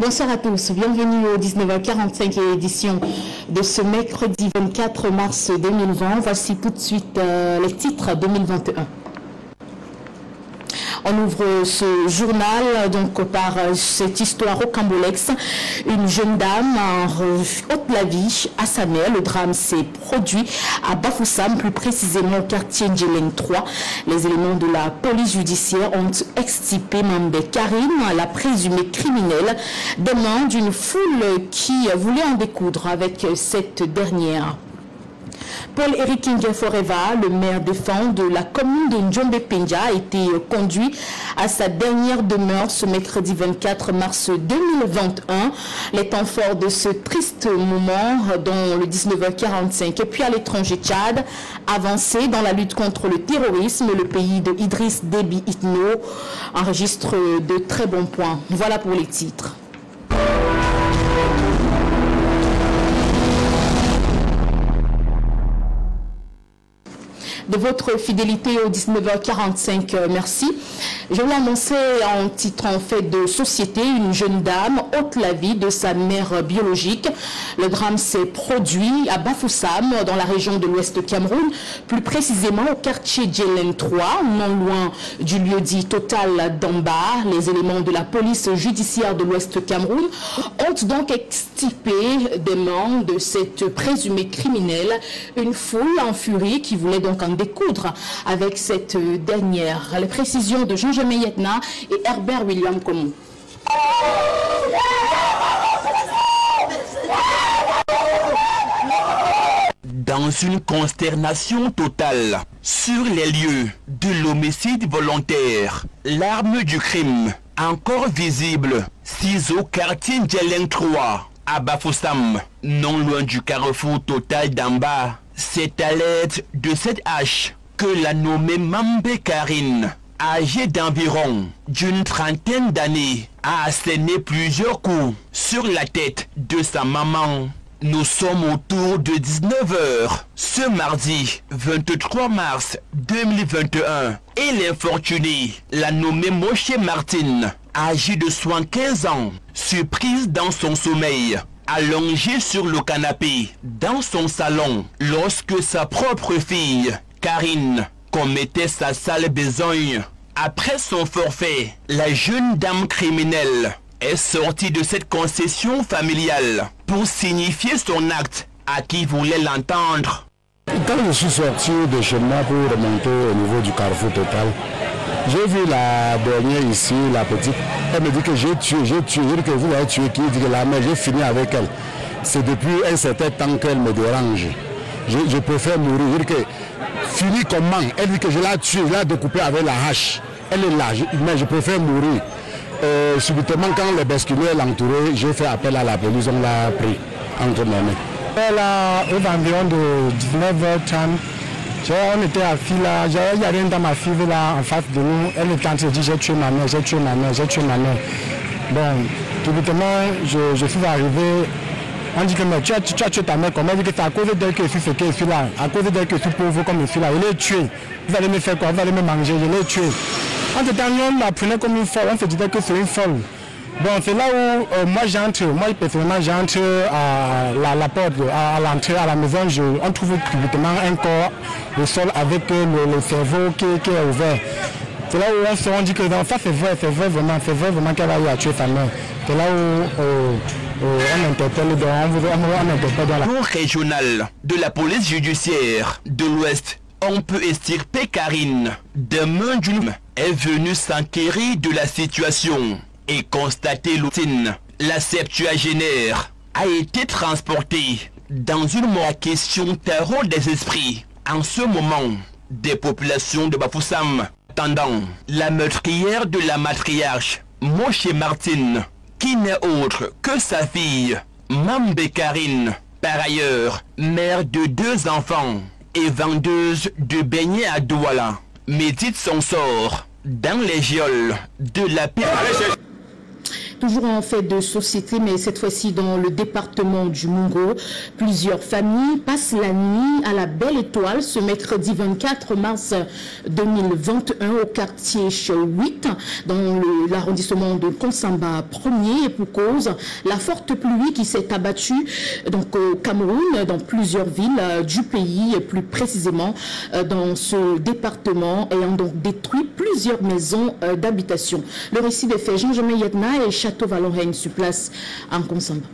Bonsoir à tous, bienvenue au 19h45 édition de ce mercredi 24 mars 2020. Voici tout de suite les titres 2021. On ouvre ce journal donc par cette histoire rocambolesque. Une jeune dame en Haute-la-Vie à sa mère. Le drame s'est produit à Bafoussam, plus précisément au quartier Djeleng 3. Les éléments de la police judiciaire ont extirpé Mambe Karine, la présumée criminelle, des mains d'une foule qui voulait en découdre avec cette dernière. Paul-Éric Foreva, le maire défunt de la commune de Njombe-Penja, a été conduit à sa dernière demeure ce mercredi 24 mars 2021. Les temps forts de ce triste moment, dont le 19h45. Et puis à l'étranger, Tchad, avancé dans la lutte contre le terrorisme, le pays de Idriss Déby Itno enregistre de très bons points. Voilà pour les titres. De votre fidélité au 19h45, merci. Je vais l'annoncer en titre en fait de société. Une jeune dame ôte la vie de sa mère biologique. Le drame s'est produit à Bafoussam, dans la région de l'Ouest Cameroun, plus précisément au quartier Djeleng 3, non loin du lieu dit Total d'Amba. Les éléments de la police judiciaire de l'Ouest Cameroun ont donc extirpé des mains de cette présumée criminelle une foule en furie qui voulait donc en découdre avec cette dernière. Les précisions de Jean-Jaime Yetna et Herbert William Komou. Dans une consternation totale, sur les lieux de l'homicide volontaire, l'arme du crime, encore visible, 6 au quartier Djeleng 3, à Bafoussam, non loin du carrefour Total d'Amba. C'est à l'aide de cette hache que la nommée Mambe Karine, âgée d'environ d'une trentaine d'années, a asséné plusieurs coups sur la tête de sa maman. Nous sommes autour de 19h ce mardi 23 mars 2021 et l'infortunée, la nommée Moshe Martine, âgée de 75 ans, surprise dans son sommeil, allongée sur le canapé dans son salon lorsque sa propre fille, Karine, commettait sa sale besogne. Après son forfait, la jeune dame criminelle est sortie de cette concession familiale pour signifier son acte à qui voulait l'entendre. Quand je suis sorti de chez moi pour remonter au niveau du carrefour Total, j'ai vu la dernière ici, la petite. Elle me dit que j'ai tué. Je dis que vous avez tué qui? Dit que la mère, j'ai fini avec elle. C'est depuis un certain temps qu'elle me dérange. Je préfère mourir. Je dis que fini comment? Elle dit que je l'ai tué, je l'ai découpé avec la hache. Elle est là, mais je préfère mourir. Subitement, quand les basculiers l'entouraient, j'ai fait appel à la police, on l'a pris entre mes mains. Elle a environ de 19h30. On était à Fila, il y a rien dans ma fille là en face de nous. Elle est en train de dire j'ai tué ma mère, j'ai tué ma mère, j'ai tué ma mère. Bon, subitement, je suis arrivé. On dit que mais tu as tué ta mère comment? Elle dit que c'est à cause d'elle que je suis fait que je suis là. À cause d'elle que je suis pauvre comme je suis là. Je l'ai tué. Vous allez me faire quoi? Vous allez me manger, je l'ai tué. En tout temps, on la prenait comme une folle, on se disait que c'est une folle. Bon, c'est là où moi j'entre, moi personnellement j'entre à la porte, à l'entrée, à la maison, on trouve subitement un corps au sol avec le cerveau qui est ouvert. C'est là où on dit que non, ça c'est vrai vraiment qu'elle a eu à tuer sa mère. C'est là où on interpelle, on interpelle dans la cour régionale de la police judiciaire de l'Ouest. On peut extirper Karine. Demain d'une est venue s'enquérir de la situation et constater l'outine. La septuagénaire a été transportée dans une mort. La question terreau des esprits. En ce moment, des populations de Bafoussam attendant la meurtrière de la matriarche, Moshe Martine, qui n'est autre que sa fille, Mambe Karine, par ailleurs mère de 2 enfants et vendeuse de beignets à Douala, médite son sort dans les geôles de la paix. Toujours en fait de société, mais cette fois-ci dans le département du Mungo. Plusieurs familles passent la nuit à la Belle Étoile ce mercredi 24 mars 2021 au quartier 8 dans l'arrondissement de Konsamba 1er, et pour cause la forte pluie qui s'est abattue donc au Cameroun dans plusieurs villes du pays, et plus précisément dans ce département, ayant donc détruit plusieurs maisons d'habitation. Le récit des faits, Jean-Jemé Yetna et Château Vallon sur place en Konsamba.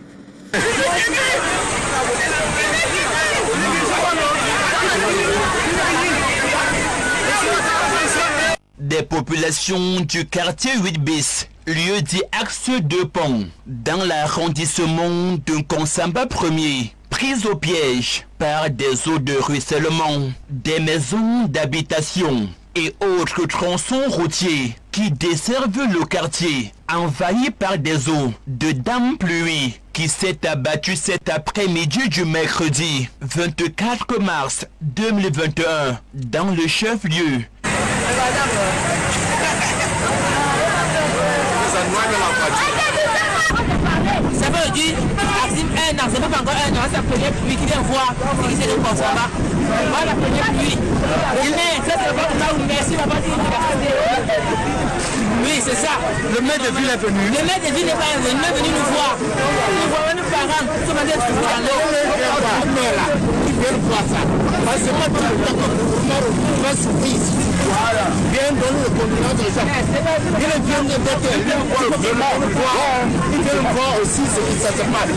Des populations du quartier 8 bis, lieu dit axe de pont, dans l'arrondissement de Konsamba 1er, prises au piège par des eaux de ruissellement, des maisons d'habitation et autres tronçons routiers qui desservent le quartier, envahi par des eaux de dame pluie qui s'est abattue cet après-midi du mercredi 24 mars 2021 dans le chef-lieu. Ça veut dire, un an, c'est pas encore un an, c'est la première pluie qui vient voir ce qui s'est de Konsamba. Voilà la première pluie. Ça c'est pas là où merci, va pas dire. Oui, c'est ça. Le maire de ville est venu. Le maire de ville n'est pas venu, il est venu nous voir. Nous voyons nos parents, tout le monde est toujours dans l'eau. Ils viennent voir ça. Parce que moi, tout le temps, on va souffrir ici. Voilà. Bien donner le continent de gens. Ils viennent de voir aussi ce qui se passe.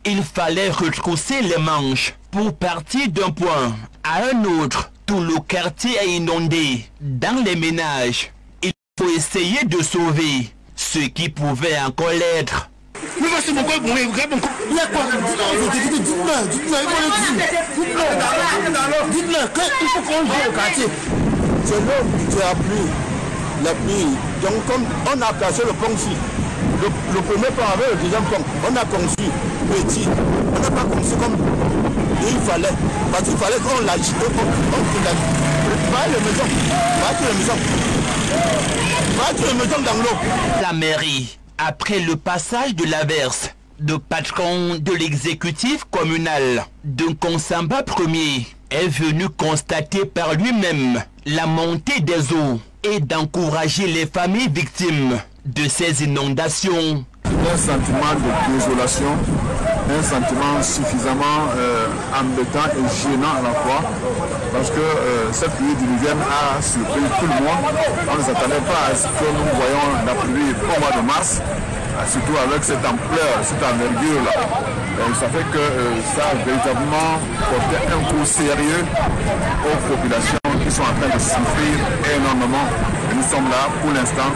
Il fallait retrousser les manches pour partir d'un point à un autre. Tout le quartier est inondé. Dans les ménages, il faut essayer de sauver ce qui pouvait encore l'être. Mais c'est mon corps, il y a quoi? Dites-le, il faut qu'on joue au quartier. C'est l'eau qui a plu, la pluie. Donc comme on a placé le pont ici, le premier pont avec le deuxième pont, on a conçu petit. On n'a pas conçu comme il fallait. Parce qu'il fallait qu'on l'agite, les maisons dans l'eau. La mairie, après le passage de l'averse, le patron de l'exécutif communal de Konsamba 1er est venu constater par lui-même la montée des eaux et d'encourager les familles victimes de ces inondations. Un sentiment de désolation, un sentiment suffisamment embêtant et gênant à la fois, parce que cette pluie diluvienne a surpris tout le monde. On ne s'attendait pas à ce que nous voyons la pluie au mois de mars, surtout avec cette ampleur, cette envergure-là. Ça fait que ça a véritablement porté un coup sérieux aux populations qui sont en train de souffrir énormément. Et nous sommes là pour l'instant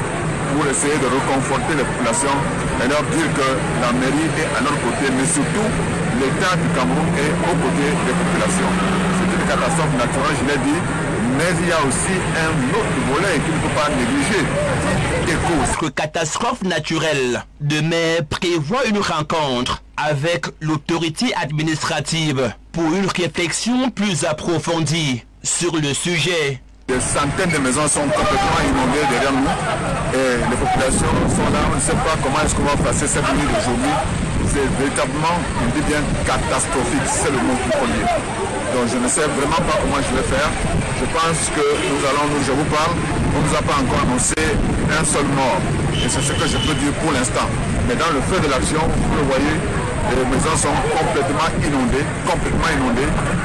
pour essayer de reconforter les populations et leur dire que la mairie est à leur côté, mais surtout l'État du Cameroun est aux côtés des populations. C'est une catastrophe naturelle, je l'ai dit, mais il y a aussi un autre volet qu'il ne faut pas négliger. Catastrophe naturelle. Demain prévoit une rencontre avec l'autorité administrative pour une réflexion plus approfondie sur le sujet. Des centaines de maisons sont complètement inondées derrière nous et les populations sont là. On ne sait pas comment est-ce qu'on va passer cette nuit d'aujourd'hui. C'est véritablement, on dit bien, catastrophique. C'est le mot qu'il faut dire. Donc je ne sais vraiment pas comment je vais faire. Je pense que je vous parle, on ne nous a pas encore annoncé un seul mort. Et c'est ce que je peux dire pour l'instant. Mais dans le feu de l'action, vous le voyez, les maisons sont complètement inondées,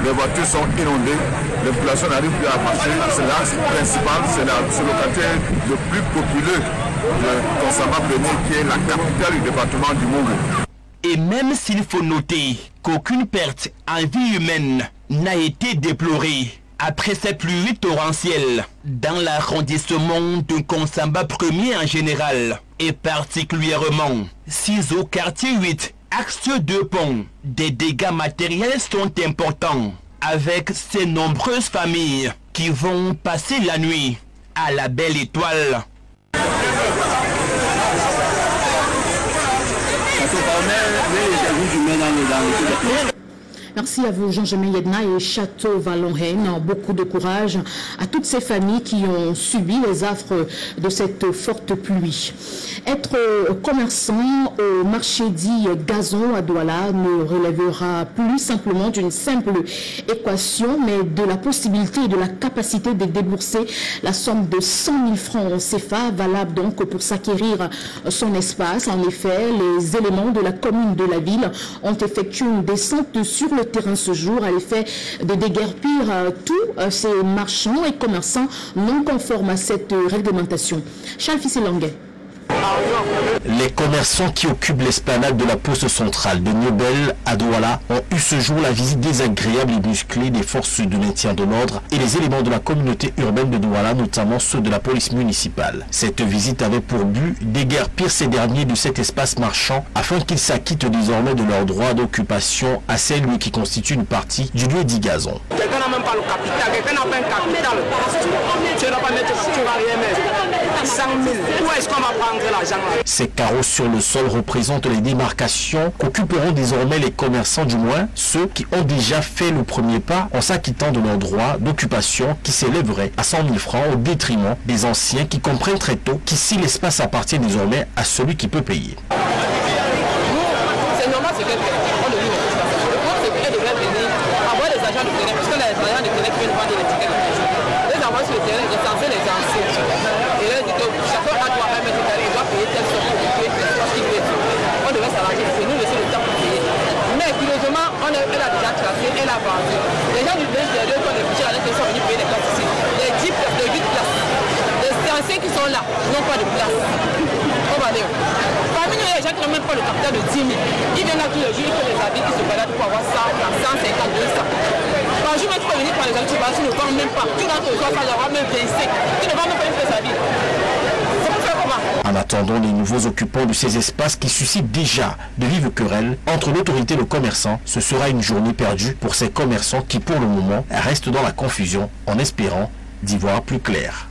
les voitures sont inondées, les populations n'arrivent plus à marcher. C'est l'axe principal, c'est le quartier le plus populeux de Konsamba 1er, qui est la capitale du département du Mungo. Et même s'il faut noter qu'aucune perte en vie humaine n'a été déplorée après cette pluie torrentielle dans l'arrondissement de Konsamba 1er en général, et particulièrement 6 au quartier 8, axe de pont, des dégâts matériels sont importants, avec ces nombreuses familles qui vont passer la nuit à la Belle Étoile. Merci à vous Jean-Jamin Yedna et Château Vallonhen. Beaucoup de courage à toutes ces familles qui ont subi les affres de cette forte pluie. Être commerçant au marché dit Gazon à Douala ne relèvera plus simplement d'une simple équation, mais de la possibilité et de la capacité de débourser la somme de 100 000 francs CFA, valable donc pour s'acquérir son espace. En effet, les éléments de la commune de la ville ont effectué une descente sur le terrain ce jour à l'effet de déguerpir tous ces marchands et commerçants non conformes à cette réglementation. Charles Fisselanguet. Les commerçants qui occupent l'esplanade de la poste centrale de Niobel à Douala ont eu ce jour la visite désagréable et musclée des forces de maintien de l'ordre et les éléments de la communauté urbaine de Douala, notamment ceux de la police municipale. Cette visite avait pour but d'éguerpir ces derniers de cet espace marchand afin qu'ils s'acquittent désormais de leur droit d'occupation à celle qui constitue une partie du lieu dit Gazon. Quelqu'un n'a même pas le capital, quelqu'un n'a pas un capital. Tu ne vas pas mettre, tu vas rien mettre. 100 000, où est-ce qu'on va prendre l'argent là? Ces carreaux sur le sol représentent les démarcations qu'occuperont désormais les commerçants, du moins ceux qui ont déjà fait le premier pas en s'acquittant de leur droit d'occupation qui s'élèverait à 100 000 francs au détriment des anciens qui comprennent très tôt qu'ici l'espace appartient désormais à celui qui peut payer. C'est normal, c'est quelqu'un. On devrait venir avoir des agents de terrain, parce que les agents de terrain viennent vendre les tickets. Les envois sur le terrain, ils sont censés les anciens. Et là, chacun a droit à mettre il doit payer telle somme pour payer parce qu'il veut. On devrait s'arranger, c'est nous laisser le temps pour payer. Mais curieusement, elle a déjà tracé, elle a vendu. Les gens du BSD, quand les bouchers sont venus payer les places ici. Les 10 places, les 8 places. Les anciens qui sont là n'ont pas de place. On va aller. Parmi nous, il y a des gens qui n'ont même pas le capital de 10 000. Ils viennent là tous les jours, ils font les habits, ils se baladent pour avoir 100, 150, 200. Par jour, tu peux venir par les gens, tu vas, tu ne vends même pas. Tu rentres au soir, ça va même baisser. Tu ne vends même pas une pièce à vie. C'est pour faire comment? En attendant les nouveaux occupants de ces espaces qui suscitent déjà de vives querelles entre l'autorité et le commerçant, ce sera une journée perdue pour ces commerçants qui, pour le moment, restent dans la confusion en espérant d'y voir plus clair.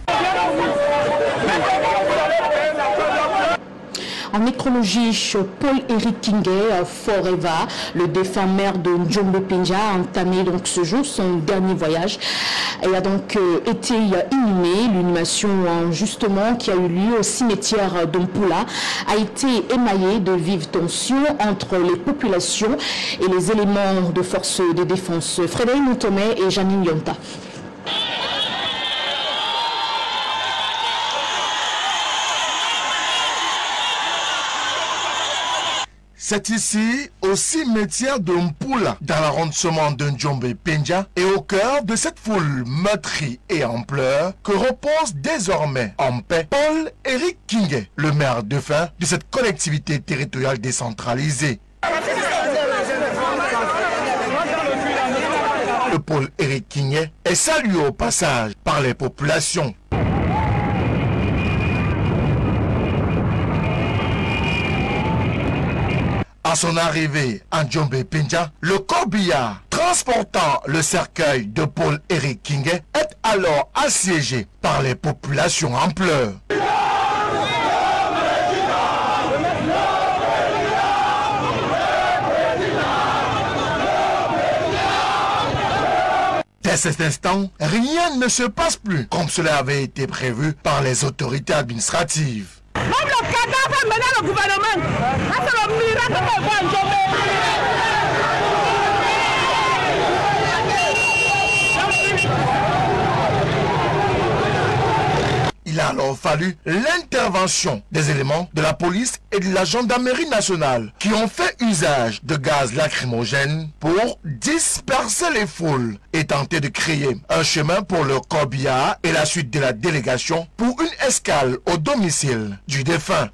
En nécrologie, Paul-Éric Kinguet Forever, le défunt maire de Ndjombe Penja, a entamé donc ce jour son dernier voyage. Il a donc été inhumé. L'inhumation justement qui a eu lieu au cimetière d'Ompula a été émaillée de vives tensions entre les populations et les éléments de force de défense. Frédéric Moutomé et Janine Yonta. C'est ici, au cimetière de Mpula, dans l'arrondissement de Ndjombe Penja, et au cœur de cette foule meurtrie et en pleurs, que repose désormais en paix Paul-Éric Kinguet, le maire défunt de cette collectivité territoriale décentralisée. Le Paul-Éric Kinguet est salué au passage par les populations. À son arrivée à Ndjombe Penja, le corbillard transportant le cercueil de Paul-Éric Kinguet est alors assiégé par les populations en pleurs. Dès cet instant, rien ne se passe plus comme cela avait été prévu par les autorités administratives. Même le cadavre maintenant le gouvernement. C'est le miracle qu'on voit en Ndjombe. Il a alors fallu l'intervention des éléments de la police et de la gendarmerie nationale qui ont fait usage de gaz lacrymogène pour disperser les foules et tenter de créer un chemin pour le corbillard et la suite de la délégation pour une escale au domicile du défunt.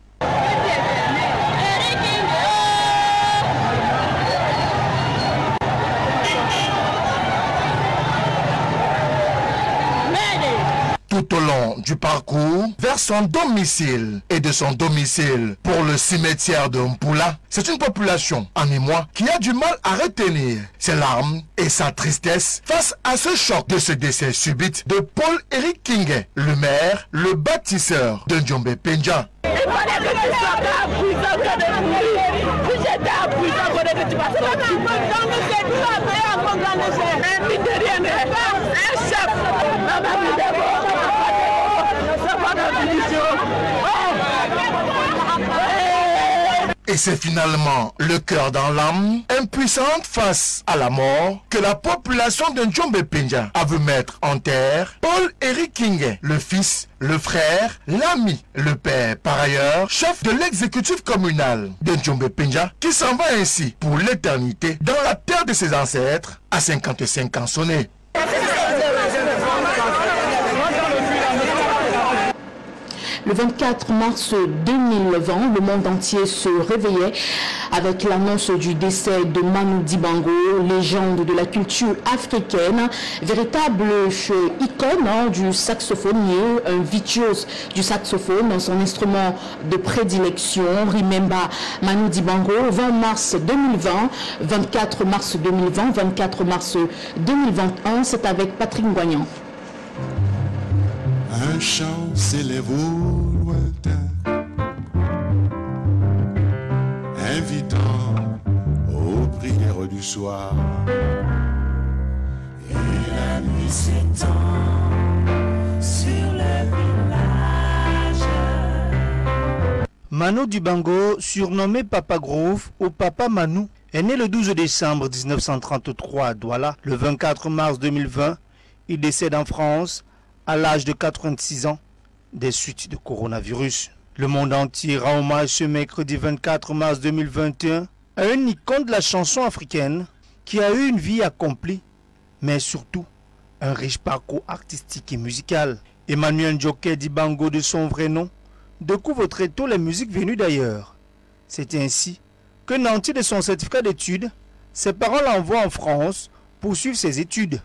Tout au long du parcours vers son domicile et de son domicile pour le cimetière de Mpula, c'est une population en émoi qui a du mal à retenir ses larmes et sa tristesse face à ce choc de ce décès subit de Paul-Éric Kinguet, le maire, le bâtisseur de Ndjombe Penja. Il fallait que tu sois là, Et c'est finalement le cœur dans l'âme, impuissante face à la mort, que la population de Njombe Penja a vu mettre en terre Paul-Éric Kinge, le fils, le frère, l'ami, le père, par ailleurs, chef de l'exécutif communal de Njombe Penja, qui s'en va ainsi pour l'éternité dans la terre de ses ancêtres à 55 ans sonnés. Le 24 mars 2020, le monde entier se réveillait avec l'annonce du décès de Manu Dibango, légende de la culture africaine, véritable icône du saxophonier, un virtuose du saxophone, son instrument de prédilection. Remember Manu Dibango, 20 mars 2020, 24 mars 2020, 24 mars 2021, c'est avec Patrick Ngoignan. Un chant s'élève au lointain, invitant aux prières du soir. Et la nuit s'étend sur le village. Manu Dibango, surnommé Papa Groove ou Papa Manu, est né le 12 décembre 1933 à Douala. Le 24 mars 2020, il décède en France à l'âge de 86 ans, des suites de coronavirus. Le monde entier rend hommage ce mercredi 24 mars 2021 à une icône de la chanson africaine qui a eu une vie accomplie, mais surtout un riche parcours artistique et musical. Emmanuel Njoke Dibango, de son vrai nom, découvre très tôt les musiques venues d'ailleurs. C'est ainsi que, nanti de son certificat d'études, ses parents l'envoient en France pour suivre ses études.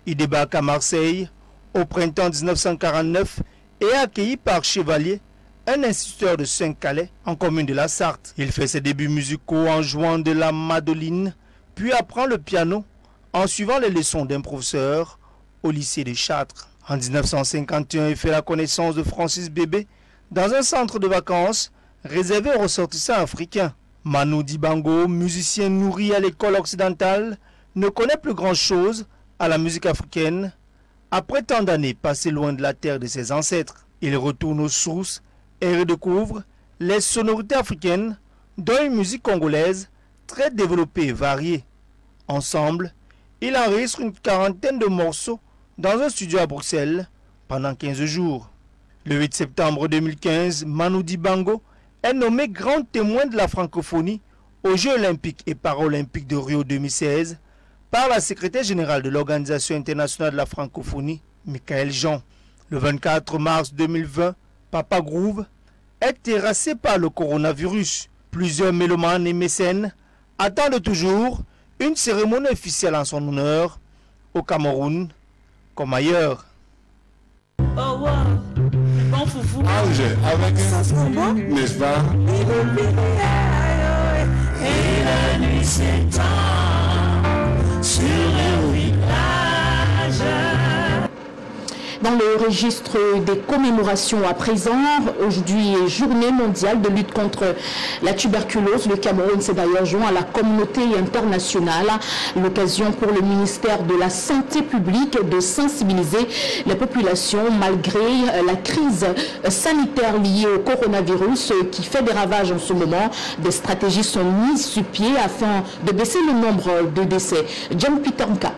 Il débarque à Marseille au printemps 1949 et est accueilli par Chevalier, un instituteur de Saint-Calais en commune de la Sarthe. Il fait ses débuts musicaux en jouant de la mandoline, puis apprend le piano en suivant les leçons d'un professeur au lycée de Chartres. En 1951, il fait la connaissance de Francis Bébé dans un centre de vacances réservé aux ressortissants africains. Manu Dibango, musicien nourri à l'école occidentale, ne connaît plus grand-chose à la musique africaine. Après tant d'années passées loin de la terre de ses ancêtres, il retourne aux sources et redécouvre les sonorités africaines, dont une musique congolaise très développée et variée. Ensemble, il enregistre une quarantaine de morceaux dans un studio à Bruxelles pendant 15 jours. Le 8 septembre 2015, Manu Dibango est nommé grand témoin de la francophonie aux Jeux olympiques et paralympiques de Rio 2016 par la secrétaire générale de l'Organisation internationale de la francophonie, Michael Jean. Le 24 mars 2020, Papa Groove est terrassé par le coronavirus. Plusieurs mélomanes et mécènes attendent toujours une cérémonie officielle en son honneur, au Cameroun comme ailleurs. Oh wow, bon foufou. Avec ça sent bon, n'est-ce pas? Et la nuit s'étend sur le village. Dans le registre des commémorations à présent, aujourd'hui est journée mondiale de lutte contre la tuberculose. Le Cameroun s'est d'ailleurs joint à la communauté internationale. L'occasion pour le ministère de la Santé publique de sensibiliser les populations malgré la crise sanitaire liée au coronavirus qui fait des ravages en ce moment. Des stratégies sont mises sur pied afin de baisser le nombre de décès. John Peter Nka.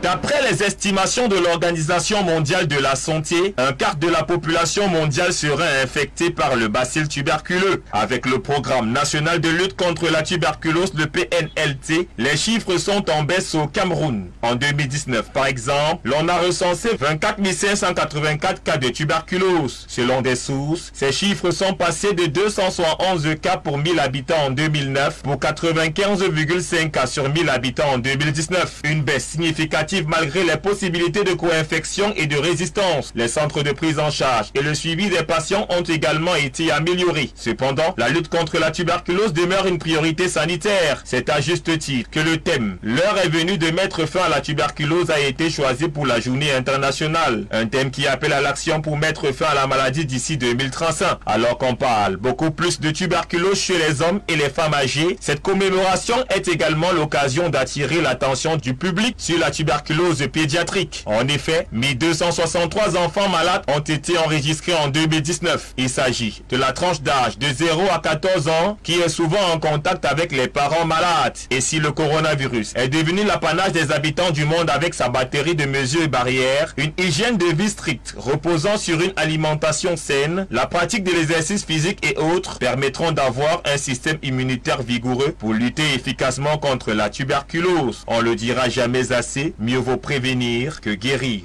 D'après les estimations de l'Organisation mondiale de la santé, un quart de la population mondiale serait infectée par le bacille tuberculeux. Avec le programme national de lutte contre la tuberculose, le PNLT, les chiffres sont en baisse au Cameroun. En 2019, par exemple, l'on a recensé 24 584 cas de tuberculose. Selon des sources, ces chiffres sont passés de 271 cas pour 1000 habitants en 2009 pour 95,5 cas sur 1000 habitants en 2019. Une baisse significative positive malgré les possibilités de co-infection et de résistance. Les centres de prise en charge et le suivi des patients ont également été améliorés. Cependant, la lutte contre la tuberculose demeure une priorité sanitaire. C'est à juste titre que le thème « L'heure est venue de mettre fin à la tuberculose » a été choisi pour la journée internationale. Un thème qui appelle à l'action pour mettre fin à la maladie d'ici 2035. Alors qu'on parle beaucoup plus de tuberculose chez les hommes et les femmes âgées, cette commémoration est également l'occasion d'attirer l'attention du public sur la tuberculose pédiatrique. En effet, 1263 enfants malades ont été enregistrés en 2019. Il s'agit de la tranche d'âge de 0 à 14 ans qui est souvent en contact avec les parents malades. Et si le coronavirus est devenu l'apanage des habitants du monde avec sa batterie de mesures et barrières, une hygiène de vie stricte reposant sur une alimentation saine, la pratique de l'exercice physique et autres permettront d'avoir un système immunitaire vigoureux pour lutter efficacement contre la tuberculose. On le dira jamais assez, mieux vaut prévenir que guérir.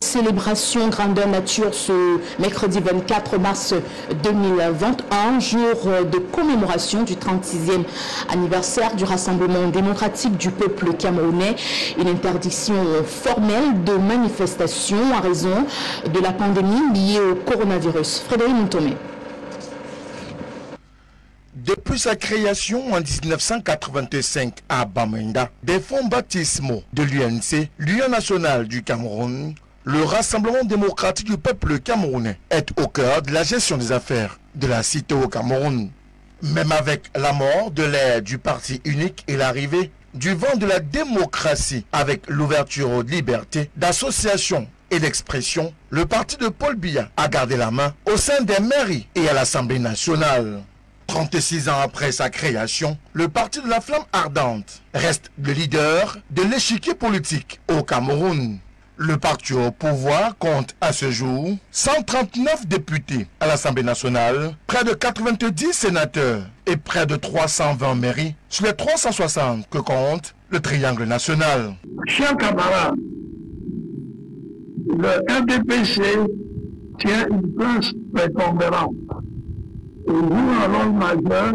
Célébration grandeur nature ce mercredi 24 mars 2021, jour de commémoration du 36e anniversaire du Rassemblement démocratique du peuple camerounais. Une interdiction formelle de manifestation en raison de la pandémie liée au coronavirus. Frédéric Montomé. Depuis sa création en 1985 à Bamenda, des fonds baptismaux de l'UNC, l'Union nationale du Cameroun, le Rassemblement démocratique du peuple camerounais est au cœur de la gestion des affaires de la cité au Cameroun. Même avec la mort de l'ère du parti unique et l'arrivée du vent de la démocratie avec l'ouverture aux libertés d'association et d'expression, le parti de Paul Biya a gardé la main au sein des mairies et à l'Assemblée nationale. 36 ans après sa création, le parti de la flamme ardente reste le leader de l'échiquier politique au Cameroun. Le parti au pouvoir compte à ce jour 139 députés à l'Assemblée nationale, près de 90 sénateurs et près de 320 mairies sur les 360 que compte le triangle national. Chers camarades, le RDPC tient une place prépondérante et joue un rôle majeur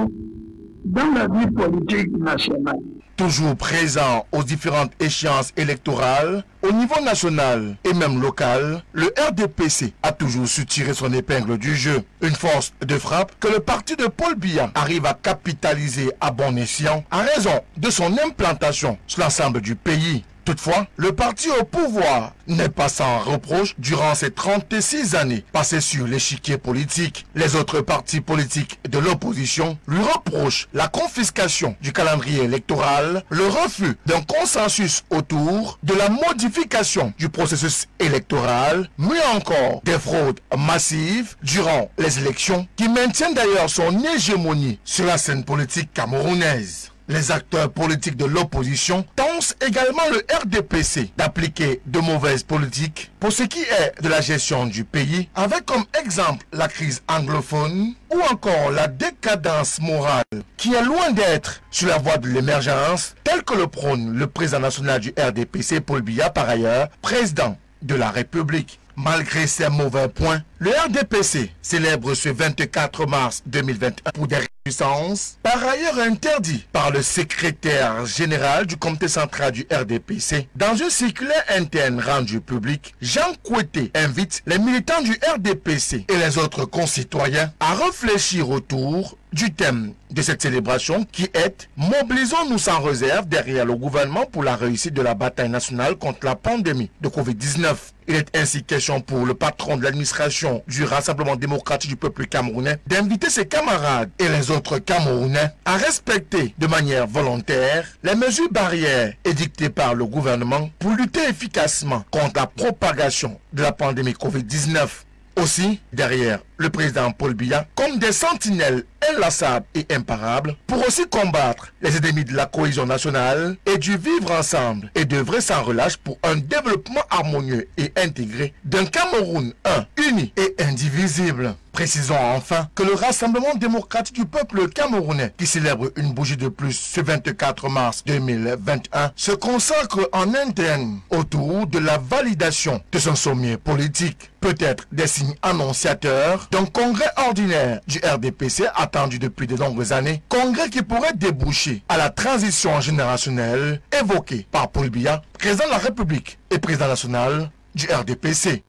dans la vie politique nationale. Toujours présent aux différentes échéances électorales, au niveau national et même local, le RDPC a toujours su tirer son épingle du jeu. Une force de frappe que le parti de Paul Biya arrive à capitaliser à bon escient à raison de son implantation sur l'ensemble du pays. Toutefois, le parti au pouvoir n'est pas sans reproche durant ces 36 années passées sur l'échiquier politique. Les autres partis politiques de l'opposition lui reprochent la confiscation du calendrier électoral, le refus d'un consensus autour de la modification du processus électoral, mais encore des fraudes massives durant les élections qui maintiennent d'ailleurs son hégémonie sur la scène politique camerounaise. Les acteurs politiques de l'opposition tentent également le RDPC d'appliquer de mauvaises politiques pour ce qui est de la gestion du pays, avec comme exemple la crise anglophone ou encore la décadence morale qui est loin d'être sur la voie de l'émergence, tel que le prône le président national du RDPC, Paul Biya, par ailleurs président de la République. Malgré ces mauvais points, le RDPC célèbre ce 24 mars 2021 pour des réjouissances, par ailleurs interdit par le secrétaire général du comité central du RDPC. Dans une circulaire interne rendue publique, Jean Kouété invite les militants du RDPC et les autres concitoyens à réfléchir autour du thème de cette célébration qui est « Mobilisons-nous sans réserve derrière le gouvernement pour la réussite de la bataille nationale contre la pandémie de Covid-19 ». Il est ainsi question pour le patron de l'administration du Rassemblement démocratique du peuple camerounais d'inviter ses camarades et les autres Camerounais à respecter de manière volontaire les mesures barrières édictées par le gouvernement pour lutter efficacement contre la propagation de la pandémie Covid-19. Aussi, derrière le président Paul Biya, comme des sentinelles inlassables et imparables, pour aussi combattre les ennemis de la cohésion nationale et du vivre ensemble et d'œuvrer sans relâche pour un développement harmonieux et intégré d'un Cameroun uni et indivisible. Précisons enfin que le Rassemblement démocratique du peuple camerounais, qui célèbre une bougie de plus ce 24 mars 2021, se consacre en interne autour de la validation de son sommet politique. Peut-être des signes annonciateurs d'un congrès ordinaire du RDPC attendu depuis de longues années, congrès qui pourrait déboucher à la transition générationnelle évoquée par Paul Biya, président de la République et président national du RDPC.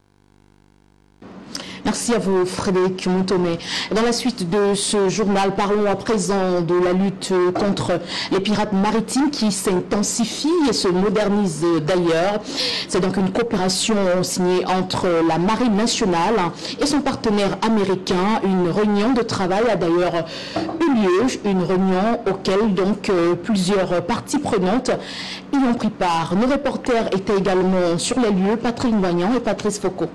Merci à vous, Frédéric Moutomé. Dans la suite de ce journal, parlons à présent de la lutte contre les pirates maritimes qui s'intensifie et se modernise d'ailleurs. C'est donc une coopération signée entre la Marine nationale et son partenaire américain. Une réunion de travail a d'ailleurs eu lieu, une réunion auquel donc plusieurs parties prenantes y ont pris part. Nos reporters étaient également sur les lieux, Patrick Moignan et Patrice Foucault.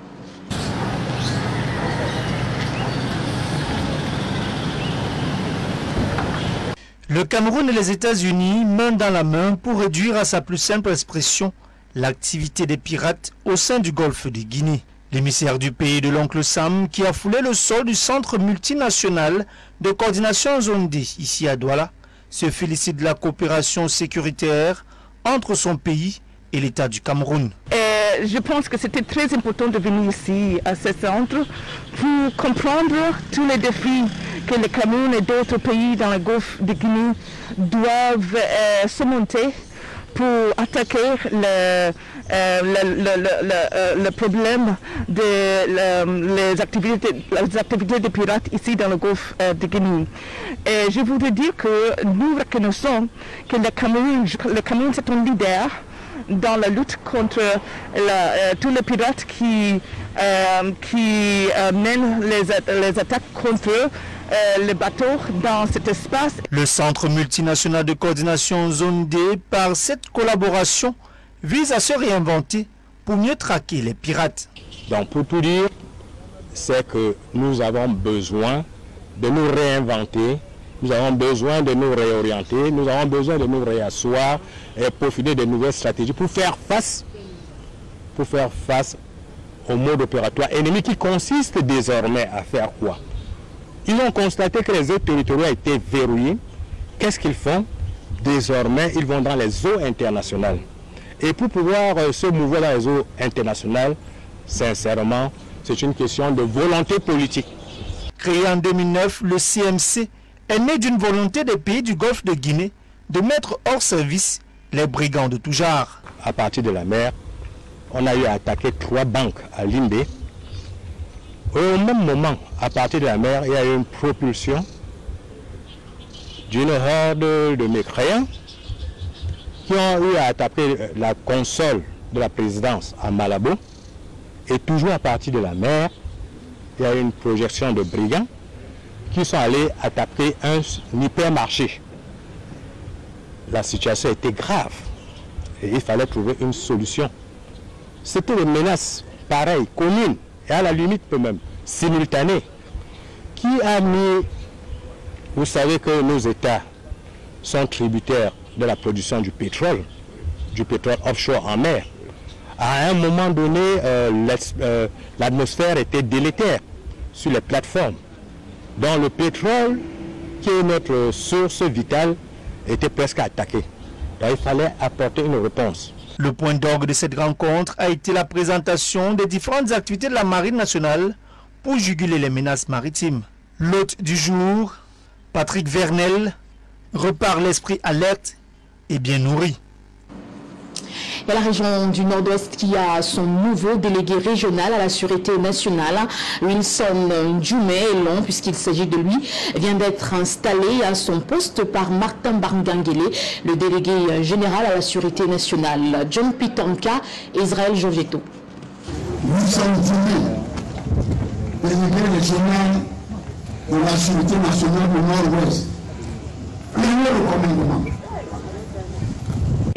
Le Cameroun et les États-Unis, main dans la main, pour réduire à sa plus simple expression l'activité des pirates au sein du golfe de Guinée. L'émissaire du pays de l'oncle Sam, qui a foulé le sol du centre multinational de coordination zone D, ici à Douala, se félicite de la coopération sécuritaire entre son pays et l'État du Cameroun. Je pense que c'était très important de venir ici à ce centre pour comprendre tous les défis que le Cameroun et d'autres pays dans le golfe de Guinée doivent surmonter pour attaquer le problème des activités des pirates ici dans le golfe de Guinée. Et je voudrais dire que nous reconnaissons que le Cameroun c'est un leader dans la lutte contre tous les pirates qui mènent les attaques contre les bateaux dans cet espace. Le Centre multinational de coordination zone D, par cette collaboration, vise à se réinventer pour mieux traquer les pirates. Donc pour tout dire, c'est que nous avons besoin de nous réinventer, nous avons besoin de nous réorienter, nous avons besoin de nous réasseoir et profiter de nouvelles stratégies pour faire face au mode opératoire ennemi qui consiste désormais à faire quoi? Ils ont constaté que les eaux territoriales étaient verrouillées. Qu'est-ce qu'ils font? Désormais, ils vont dans les eaux internationales. Et pour pouvoir se mouvoir dans les eaux internationales, sincèrement, c'est une question de volonté politique. Créé en 2009, le CMC est né d'une volonté des pays du golfe de Guinée de mettre hors service les brigands de tout genre. À partir de la mer, on a eu à attaquer 3 banques à Limbé. Au même moment, à partir de la mer, il y a eu une propulsion d'une horde de mécréants qui ont eu à attaquer la console de la présidence à Malabo. Et toujours à partir de la mer, il y a eu une projection de brigands qui sont allés attaquer un hypermarché. La situation était grave et il fallait trouver une solution. C'était des menaces pareilles, communes, et à la limite même simultanées, qui a mis, vous savez que nos États sont tributaires de la production du pétrole offshore en mer. À un moment donné, l'atmosphère était délétère sur les plateformes. Donc le pétrole, qui est notre source vitale, était presque attaqué. Donc il fallait apporter une réponse. Le point d'orgue de cette rencontre a été la présentation des différentes activités de la Marine nationale pour juguler les menaces maritimes. L'hôte du jour, Patrick Vernel, repart l'esprit alerte et bien nourri. Et la région du Nord-Ouest qui a son nouveau délégué régional à la sûreté nationale, Wilson Djoumé, long puisqu'il s'agit de lui, vient d'être installé à son poste par Martin Barnganguele, le délégué général à la sûreté nationale. John Pitonka et Israël Joveto. Wilson Djoumé, délégué régional de la sûreté nationale du Nord-Ouest. Premier recommandement.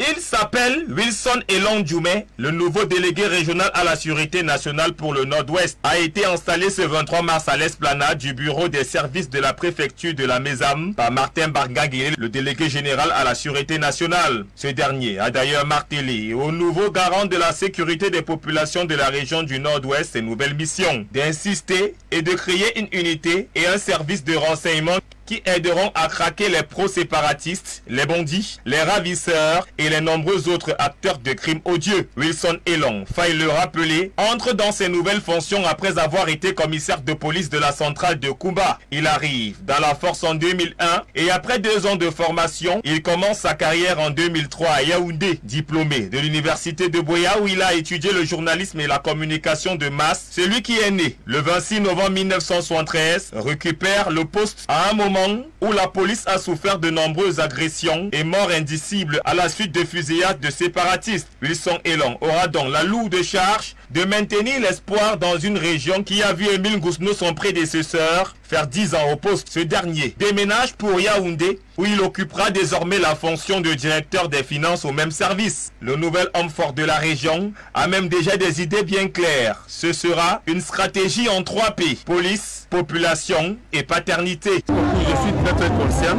Il s'appelle Wilson Elong Djoumé, le nouveau délégué régional à la sécurité nationale pour le Nord-Ouest, a été installé ce 23 mars à l'esplanade du bureau des services de la préfecture de la Mézam par Martin Bargagé, le délégué général à la sécurité nationale. Ce dernier a d'ailleurs martelé au nouveau garant de la sécurité des populations de la région du Nord-Ouest ses nouvelles missions, d'insister et de créer une unité et un service de renseignement qui aideront à craquer les pro-séparatistes, les bandits, les ravisseurs et les nombreux autres acteurs de crimes odieux. Wilson Elong, faille le rappeler, entre dans ses nouvelles fonctions après avoir été commissaire de police de la centrale de Kumba. Il arrive dans la force en 2001 et après 2 ans de formation, il commence sa carrière en 2003 à Yaoundé. Diplômé de l'université de Boya où il a étudié le journalisme et la communication de masse, celui qui est né le 26 novembre 1973 récupère le poste à un moment où la police a souffert de nombreuses agressions et morts indicibles à la suite de fusillades de séparatistes. Wilson Elong aura donc la lourde charge de maintenir l'espoir dans une région qui a vu Émile Ngousno, son prédécesseur, faire 10 ans au poste. Ce dernier déménage pour Yaoundé où il occupera désormais la fonction de directeur des finances au même service. Le nouvel homme fort de la région a même déjà des idées bien claires. Ce sera une stratégie en 3 P: police, population et paternité. Je suis très très conscient,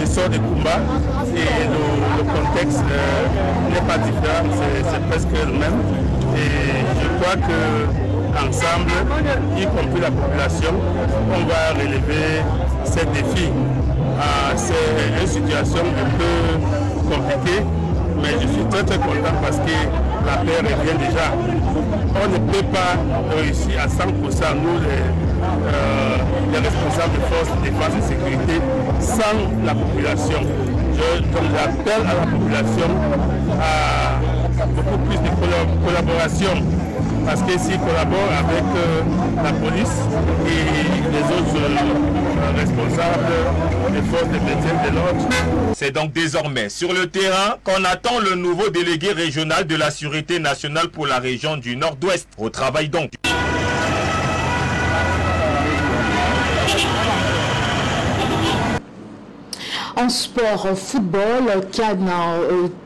je sors de Kumba et le contexte n'est pas différent, c'est presque le même. Et je crois que ensemble, y compris la population, on va relever ces défis. C'est une situation un peu compliquée, mais je suis très très content parce que la paix revient déjà. On ne peut pas réussir à 100%, nous les responsables de forces de défense et sécurité, sans la population. Donc j'appelle à la population à beaucoup plus de collaboration, parce que s'ils collaborent avec la police et les autres responsables des forces de maintien de l'ordre. C'est donc désormais sur le terrain qu'on attend le nouveau délégué régional de la sécurité nationale pour la région du Nord-Ouest. Au travail donc. En sport, football, CAN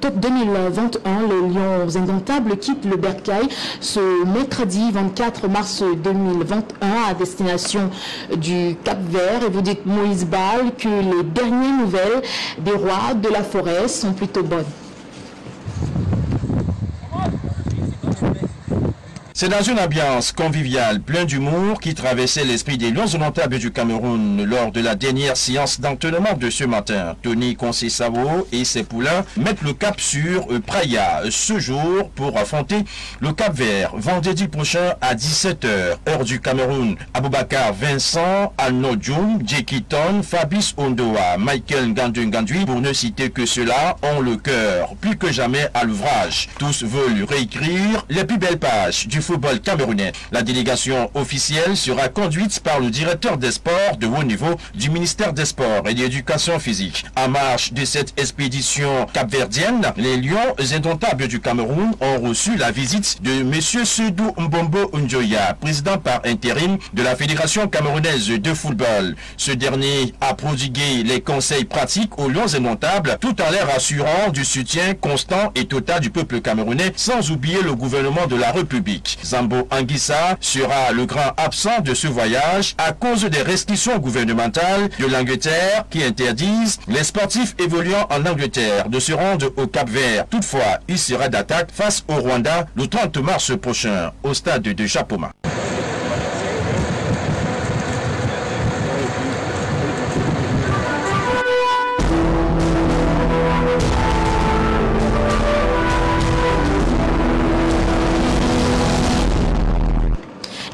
2021, les Lions indomptables quittent le Bercail ce mercredi 24 mars 2021 à destination du Cap-Vert. Et vous dites, Moïse Bal, que les dernières nouvelles des rois de la forêt sont plutôt bonnes. C'est dans une ambiance conviviale, plein d'humour, qui traversait l'esprit des Lions indomptables du Cameroun lors de la dernière séance d'entraînement de ce matin. Tony Conceição et ses poulains mettent le cap sur Praia ce jour pour affronter le Cap-Vert vendredi prochain à 17h, heure du Cameroun. Aboubakar Vincent, Alnodjoum, Jekiton, Fabrice Ondoa, Michael Ngandui, pour ne citer que ceux-là, ont le cœur plus que jamais à l'ouvrage. Tous veulent réécrire les plus belles pages du football camerounais. La délégation officielle sera conduite par le directeur des sports de haut niveau du ministère des Sports et de l'Éducation physique. En marge de cette expédition capverdienne, les Lions indomptables du Cameroun ont reçu la visite de M. Seydou Mbombo Ndjoya, président par intérim de la Fédération camerounaise de football. Ce dernier a prodigué les conseils pratiques aux Lions indomptables tout en leur assurant du soutien constant et total du peuple camerounais, sans oublier le gouvernement de la République. Zambo Anguissa sera le grand absent de ce voyage à cause des restrictions gouvernementales de l'Angleterre qui interdisent les sportifs évoluant en Angleterre de se rendre au Cap-Vert. Toutefois, il sera d'attaque face au Rwanda le 30 mars prochain au stade de Chapoma.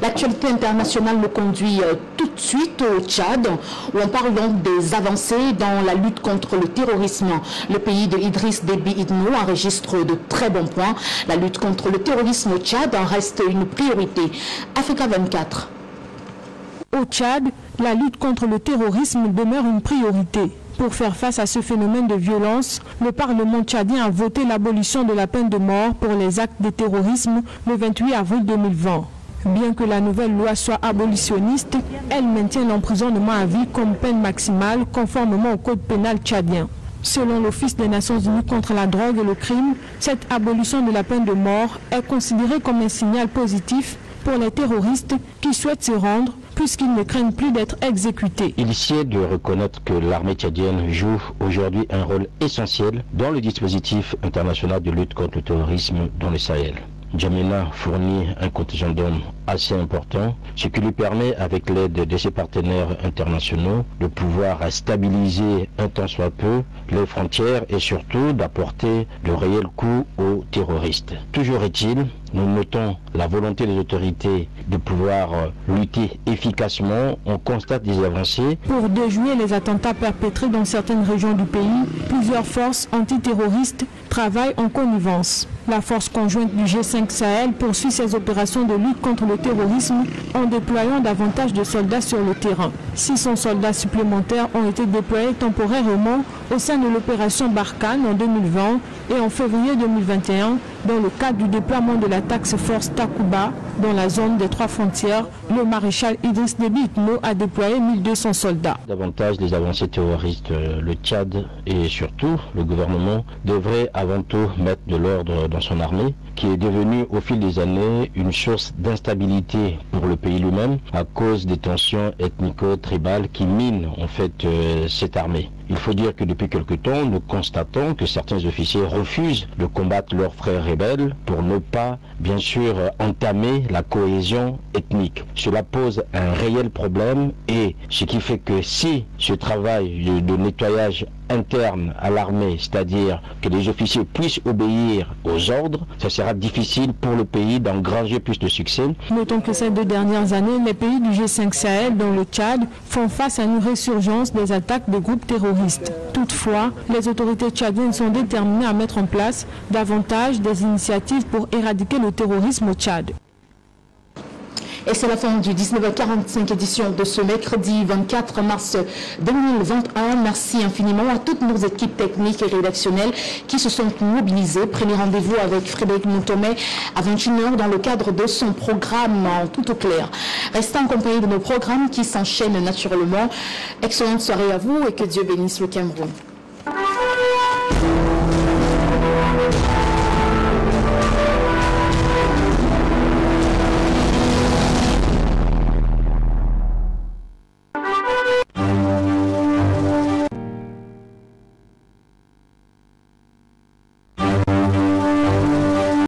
L'actualité internationale nous conduit tout de suite au Tchad, où on parle donc des avancées dans la lutte contre le terrorisme. Le pays de Idriss Déby Itno enregistre de très bons points. La lutte contre le terrorisme au Tchad en reste une priorité. Africa 24. Au Tchad, la lutte contre le terrorisme demeure une priorité. Pour faire face à ce phénomène de violence, le Parlement tchadien a voté l'abolition de la peine de mort pour les actes de terrorisme le 28 avril 2020. Bien que la nouvelle loi soit abolitionniste, elle maintient l'emprisonnement à vie comme peine maximale conformément au code pénal tchadien. Selon l'Office des Nations Unies contre la drogue et le crime, cette abolition de la peine de mort est considérée comme un signal positif pour les terroristes qui souhaitent se rendre puisqu'ils ne craignent plus d'être exécutés. Il sied de reconnaître que l'armée tchadienne joue aujourd'hui un rôle essentiel dans le dispositif international de lutte contre le terrorisme dans le Sahel. N'Djamena fournit un contingent d'hommes assez important, ce qui lui permet, avec l'aide de ses partenaires internationaux, de pouvoir stabiliser un tant soit peu les frontières et surtout d'apporter de réels coups aux terroristes. Toujours est-il, nous notons la volonté des autorités de pouvoir lutter efficacement. On constate des avancées. Pour déjouer les attentats perpétrés dans certaines régions du pays, plusieurs forces antiterroristes travaillent en connivence. La force conjointe du G5 Sahel poursuit ses opérations de lutte contre le terrorisme en déployant davantage de soldats sur le terrain. 600 soldats supplémentaires ont été déployés temporairement au sein de l'opération Barkhane en 2020 et en février 2021 dans le cadre du déploiement de la Task Force Takuba dans la zone des 3 frontières. Le maréchal Idriss Déby Itno a déployé 1200 soldats. Davantage des avancées terroristes, le Tchad et surtout le gouvernement devrait avant tout mettre de l'ordre dans son armée, qui est devenue au fil des années une source d'instabilité pour le pays lui-même à cause des tensions ethnico-tribales qui minent en fait cette armée. Il faut dire que depuis quelque temps, nous constatons que certains officiers refusent de combattre leurs frères rebelles pour ne pas, bien sûr, entamer la cohésion ethnique. Cela pose un réel problème et ce qui fait que si ce travail de nettoyage interne à l'armée, c'est-à-dire que les officiers puissent obéir aux ordres, ça sera difficile pour le pays d'engranger plus de succès. Notons que ces 2 dernières années, les pays du G5 Sahel, dont le Tchad, font face à une résurgence des attaques de groupes terroristes. Toutefois, les autorités tchadiennes sont déterminées à mettre en place davantage des initiatives pour éradiquer le terrorisme au Tchad. Et c'est la fin du 19h45 édition de ce mercredi 24 mars 2021. Merci infiniment à toutes nos équipes techniques et rédactionnelles qui se sont mobilisées. Prenez rendez-vous avec Frédéric Montomé à 21h dans le cadre de son programme en tout au clair. Restez en compagnie de nos programmes qui s'enchaînent naturellement. Excellente soirée à vous et que Dieu bénisse le Cameroun.